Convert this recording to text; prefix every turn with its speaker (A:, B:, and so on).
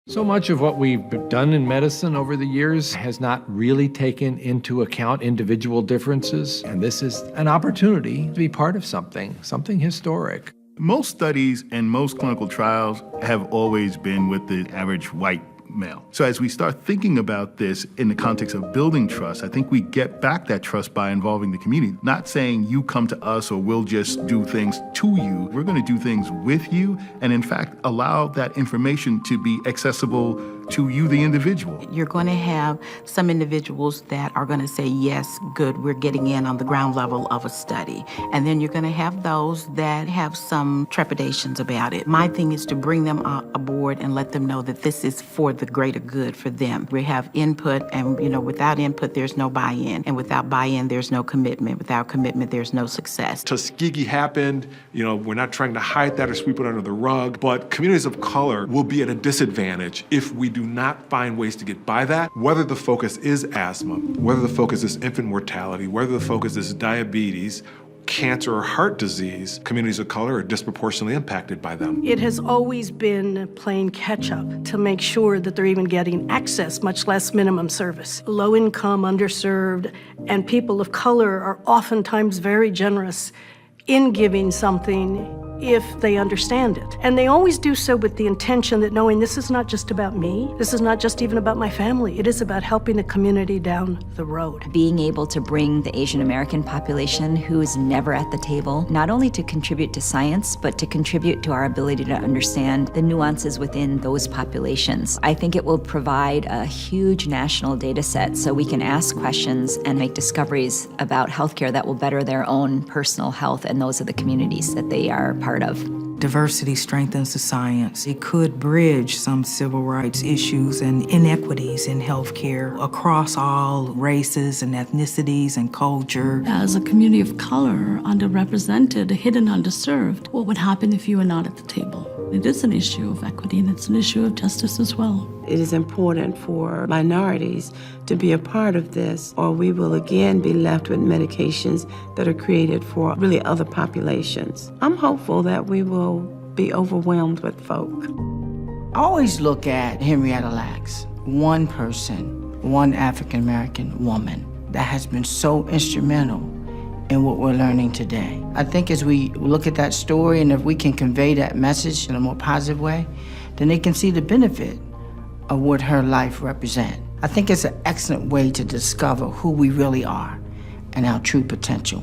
A: So much of what we've done in medicine over the years has not really taken into account individual differences, and this is an opportunity to be part of something historic.
B: Most studies and most clinical trials have always been with the average white male. So as we start thinking about this in the context of building trust, I think we get back that trust by involving the community. Not saying you come to us or we'll just do things to you. We're going to do things with you and, in fact, allow that information to be accessible to you, the individual.
C: You're going to have some individuals that are going to say, yes, good, we're getting in on the ground level of a study. And then you're going to have those that have some trepidations about it. My thing is to bring them aboard and let them know that this is for the greater good for them. We have input, and without input, there's no buy-in. And without buy-in, there's no commitment. Without commitment, there's no success.
D: Tuskegee happened. We're not trying to hide that or sweep it under the rug, but communities of color will be at a disadvantage if we do not find ways to get by that, whether the focus is asthma, whether the focus is infant mortality, whether the focus is diabetes, cancer, or heart disease. Communities of color are disproportionately impacted by them.
E: It has always been playing catch-up to make sure that they're even getting access, much less minimum service. Low income, underserved, and people of color are oftentimes very generous in giving something if they understand it. And they always do so with the intention that knowing this is not just about me, this is not just even about my family, it is about helping the community down the road.
F: Being able to bring the Asian American population who is never at the table, not only to contribute to science, but to contribute to our ability to understand the nuances within those populations. I think it will provide a huge national data set so we can ask questions and make discoveries about healthcare that will better their own personal health and those of the communities that they are part of.
G: Diversity strengthens the science. It could bridge some civil rights issues and inequities in healthcare across all races and ethnicities and culture.
H: As a community of color, underrepresented, hidden, underserved, what would happen if you were not at the table? It is an issue of equity, and it's an issue of justice as well.
I: It is important for minorities to be a part of this, or we will again be left with medications that are created for really other populations. I'm hopeful that we will be overwhelmed with folk.
J: I always look at Henrietta Lacks, one person, one African-American woman that has been so instrumental in what we're learning today. I think as we look at that story, and if we can convey that message in a more positive way, then they can see the benefit of what her life represents. I think it's an excellent way to discover who we really are and our true potential.